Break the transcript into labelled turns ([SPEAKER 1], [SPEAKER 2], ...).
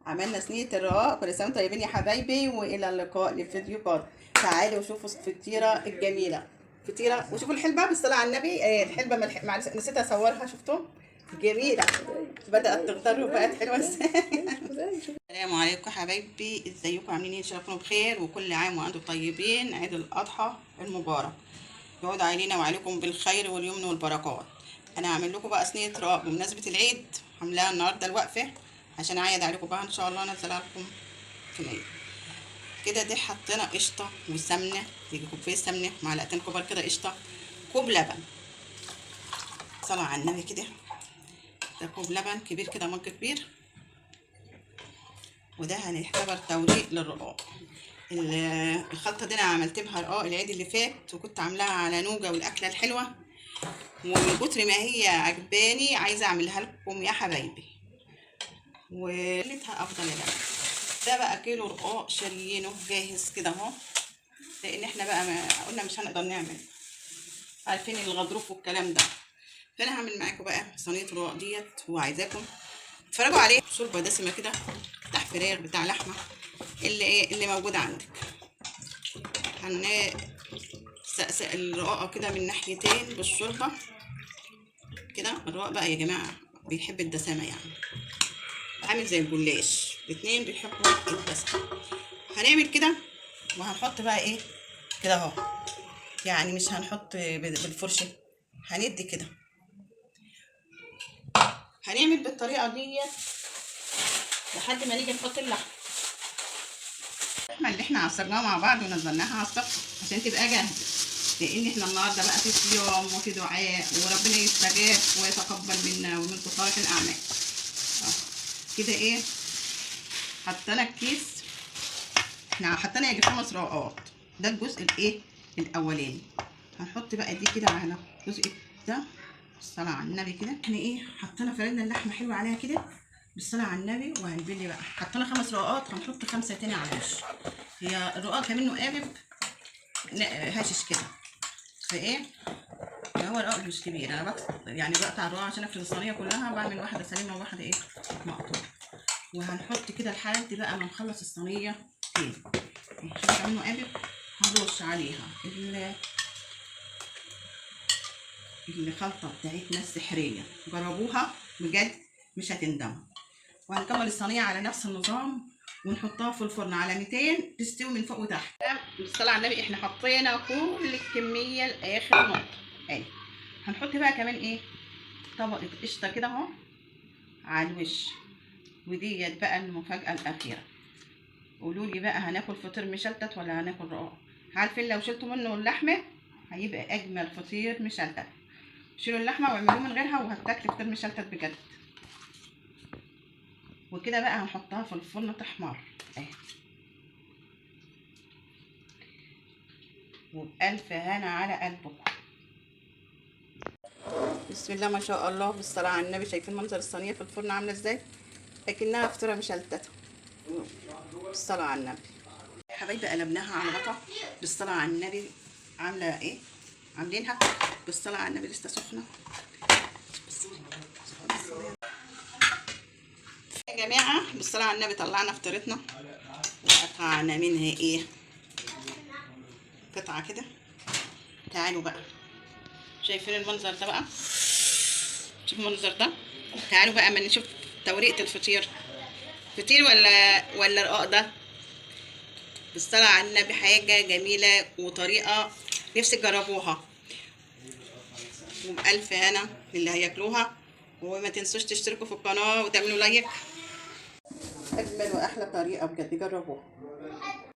[SPEAKER 1] عملنا صينيه الرقاق. كل سنه وانتم طيبين يا حبايبي، والى اللقاء لفيديو قادم. تعالوا شوفوا الفطيره الجميله، فطيره. وشوفوا الحلبه بالصلاه على النبي. الحلبه نسيت اصورها. شفتوا جميله، بدات تخضر وبقت حلوه ازاي. السلام عليكم حبايبي، ازيكم؟ عاملين ايه؟ ان شاء الله تكونوا بخير، وكل عام وانتم طيبين. عيد الاضحى المبارك يعود علينا وعليكم بالخير واليمن والبركات. انا هعمل لكم بقى صينيه رقاق بمناسبه العيد، عاملاها النهارده الوقفه عشان اعيد عليكم بقى ان شاء الله انزلها لكم في العيد. كده دي حطينا قشطه وسمنه، يجي كوبايه سمنه، معلقتين كبار كده قشطه، كوب لبن. صلاه على النبي كده. ده كوب لبن كبير كده، مج كبير. وده هنعتبر توريق للرقاق. الخلطه دي انا عملت بها رقاق العيد اللي فات، وكنت عاملاها على نوجه والاكله الحلوه، ومن كتر ما هي عجباني عايزه اعملها لكم يا حبايبي، وليتها افضل يا جماعه. ده بقى كيلو رقاق شاريينه جاهز كده اهو، لان احنا بقى ما قلنا مش هنقدر نعمل، عارفين الغضروف والكلام ده. فانا هعمل معاكم بقى صينيه الرقاق ديت، وعايزاكم تتفرجوا عليه. شوربه دسمه كده بتاع فراخ بتاع لحمه، اللي موجود عندك. هنسقسق الرقاقه كده من ناحيتين بالشوربه كده. الرقاق بقى يا جماعه بيحب الدسامه، يعني عامل زي الجلاش، الاتنين بيحبوا الدسامه. هنعمل كده، وهنحط بقى ايه كده اهو، يعني مش هنحط بالفرشه، هندي كده. هنعمل بالطريقه ديت لحد ما نيجي نحط اللحمه اللي احنا عصرناها مع بعض ونزلناها على الصفحه عشان تبقى جاهزه، لان احنا النهارده بقى في صيام وفي دعاء، وربنا يستجاب ويتقبل منا ومنكم صالح الاعمال. كده ايه، حطينا الكيس. احنا حطينا يجي 5 رقاقات، ده الجزء الايه الاولاني. هنحط بقى دي كده على الجزء ده بالصلاه على النبي كده. احنا ايه حطينا فردنا اللحمه حلوه عليها كده بالصلاه على النبي. وهنبلي بقى، حطينا 5 رقاقات، هنحط 5 تاني على الوش. هي الرقاق كمان قالب هاشش كده، فايه هو الرقاق مش كبير. انا يعني بقطع الرقاق عشان افرد الصينيه كلها، بعمل واحده سليمه وواحده ايه مقطوعه. وهنحط كده لحد بقى ما نخلص الصينيه تاني. شوفوا منه قالب، هنرش عليها الخلطه بتاعتنا السحريه. جربوها بجد مش هتندموا. وهنكمل الصينيه على نفس النظام، ونحطها في الفرن على 200 تستوي من فوق وتحت. بالصلاه على النبي احنا حطينا كل الكميه لاخر نقطه اهي. هنحط بقى كمان ايه طبقه قشطه كده اهو على الوش. وديت بقى المفاجاه الاخيره. قولوا لي بقى، هناكل فطير مشلتت ولا هناكل رقاق؟ عارفين لو شلتوا منه اللحمه هيبقى اجمل فطير مشلتت. شيلوا اللحمه واعملوه من غيرها وهتاكلوا فطير مشلتت بجد. وكده بقى هنحطها في الفرن تحمر اهي، وبألف هنا على قلبكم. بسم الله ما شاء الله، بالصلاة على النبي. شايفين منظر الصينية في الفرن عاملة ازاي؟ لكنها فطيرة مشلتتة بالصلاة على النبي. حبايبي قلبناها على غطا بالصلاة على النبي. عاملة ايه؟ عاملينها بالصلاة على النبي لسه سخنة يا جماعة. بالصلاة على النبي طلعنا فطيرتنا وقطعنا منها ايه قطعة كده. تعالوا بقى، شايفين المنظر ده بقى؟ شوفوا المنظر ده. تعالوا بقى اما نشوف توريقة الفطير. فطير ولا رقاق ده؟ بالصلاة على النبي حاجة جميلة وطريقة نفسي تجربوها، وبألف هنا للي هياكلوها. وما تنسوش تشتركوا في القناة وتعملوا لايك. أجمل وأحلى طريقة بجد، جربوها.